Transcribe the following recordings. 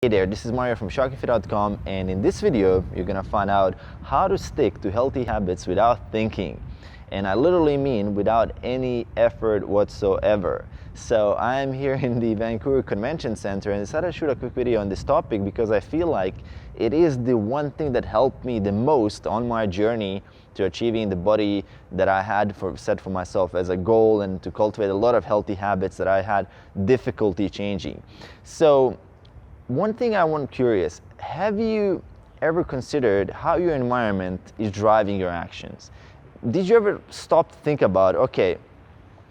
Hey there, this is Mario from SharkyFit.com, and in this video you're gonna find out how to stick to healthy habits without thinking. And I literally mean without any effort whatsoever. So I'm here in the Vancouver Convention Center and decided to shoot a quick video on this topic because I feel like it is the one thing that helped me the most on my journey to achieving the body that I had set for myself as a goal, and to cultivate a lot of healthy habits that I had difficulty changing. So one thing I'm curious, have you ever considered how your environment is driving your actions? Did you ever stop to think about, okay,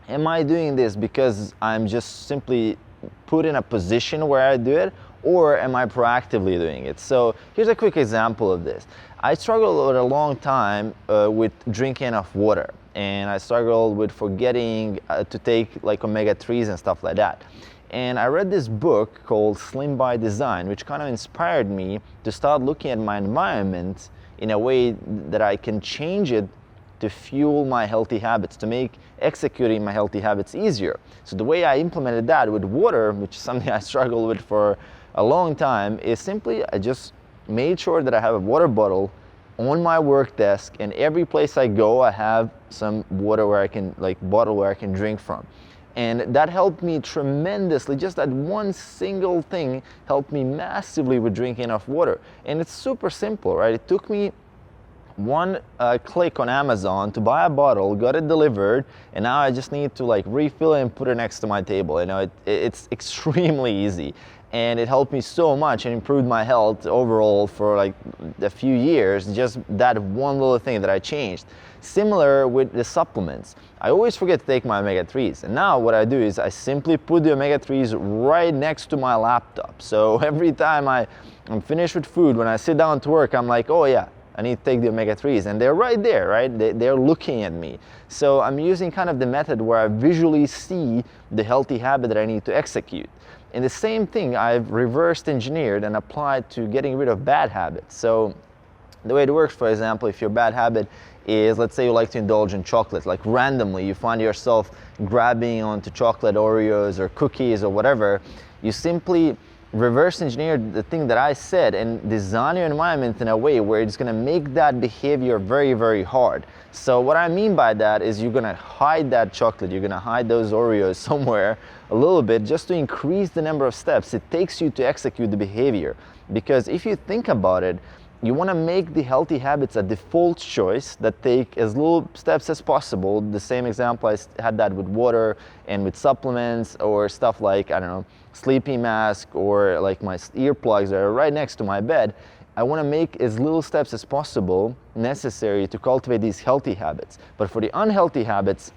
am I doing this because I'm just simply put in a position where I do it, or am I proactively doing it? So here's a quick example of this. I struggled with a long time with drinking enough water, and I struggled with forgetting to take like omega-3s and stuff like that. And I read this book called Slim by Design, which kind of inspired me to start looking at my environment in a way that I can change it to fuel my healthy habits, to make executing my healthy habits easier. So the way I implemented that with water, which is something I struggled with for a long time, is simply I just made sure that I have a water bottle on my work desk, and every place I go I have some water where I can, bottle where I can drink from. And that helped me tremendously. Just that one single thing helped me massively with drinking enough water. And it's super simple, right? It took me one click on Amazon to buy a bottle, got it delivered, and now I just need to refill it and put it next to my table. You know, it's extremely easy. And it helped me so much and improved my health overall for a few years, just that one little thing that I changed. Similar with the supplements. I always forget to take my omega-3s, and now what I do is I simply put the omega-3s right next to my laptop. So every time I'm finished with food, when I sit down to work, I'm like, oh yeah, I need to take the omega-3s, and they're right there, right? They're looking at me. So I'm using kind of the method where I visually see the healthy habit that I need to execute. And the same thing I've reversed engineered and applied to getting rid of bad habits. So the way it works, for example, if your bad habit is, let's say you like to indulge in chocolate, randomly you find yourself grabbing onto chocolate Oreos or cookies or whatever, you simply reverse engineer the thing that I said and design your environment in a way where it's going to make that behavior very, very hard. So what I mean by that is you're going to hide that chocolate, you're going to hide those Oreos somewhere a little bit, just to increase the number of steps it takes you to execute the behavior. Because if you think about it, you want to make the healthy habits a default choice that take as little steps as possible. The same example, I had that with water and with supplements or stuff like, I don't know, sleeping mask or my earplugs that are right next to my bed. I want to make as little steps as possible necessary to cultivate these healthy habits. But for the unhealthy habits,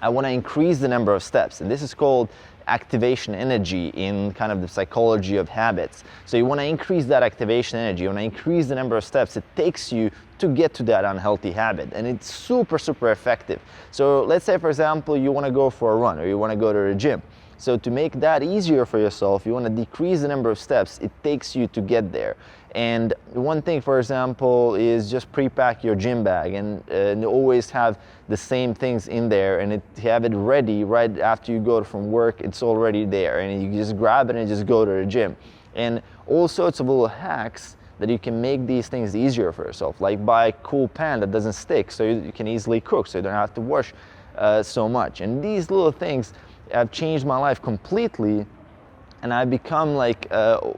I want to increase the number of steps, and this is called activation energy in kind of the psychology of habits. So you want to increase that activation energy, you want to increase the number of steps it takes you to get to that unhealthy habit, and it's super, super effective. So let's say, for example, you want to go for a run or you want to go to the gym. So to make that easier for yourself, you want to decrease the number of steps it takes you to get there. And one thing, for example, is just pre-pack your gym bag and always have the same things in there, and have it ready right after you go from work. It's already there, and you just grab it and just go to the gym. And all sorts of little hacks that you can make these things easier for yourself, like buy a cool pan that doesn't stick so you can easily cook, so you don't have to wash so much. And these little things have changed my life completely. And I've become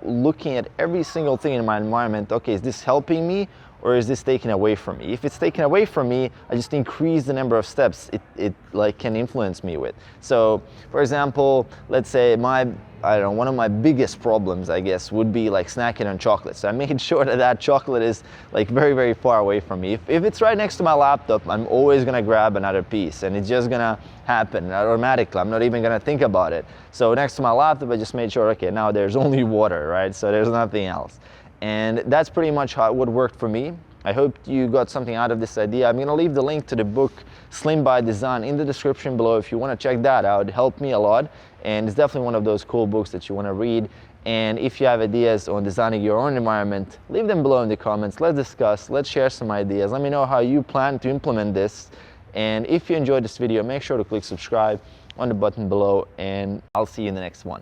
looking at every single thing in my environment. Okay, is this helping me or is this taken away from me? If it's taken away from me, I just increase the number of steps it can influence me with. So, for example, let's say one of my biggest problems, I guess, would be snacking on chocolate. So I made sure that chocolate is very, very far away from me. If it's right next to my laptop, I'm always gonna grab another piece, and it's just gonna happen automatically. I'm not even gonna think about it. So next to my laptop, I just made sure, okay, now there's only water, right? So there's nothing else. And that's pretty much what worked for me. I hope you got something out of this idea. I'm gonna leave the link to the book Slim by Design in the description below if you wanna check that out. It helped me a lot, and it's definitely one of those cool books that you wanna read. And if you have ideas on designing your own environment, leave them below in the comments. Let's discuss, let's share some ideas. Let me know how you plan to implement this. And if you enjoyed this video, make sure to click subscribe on the button below, and I'll see you in the next one.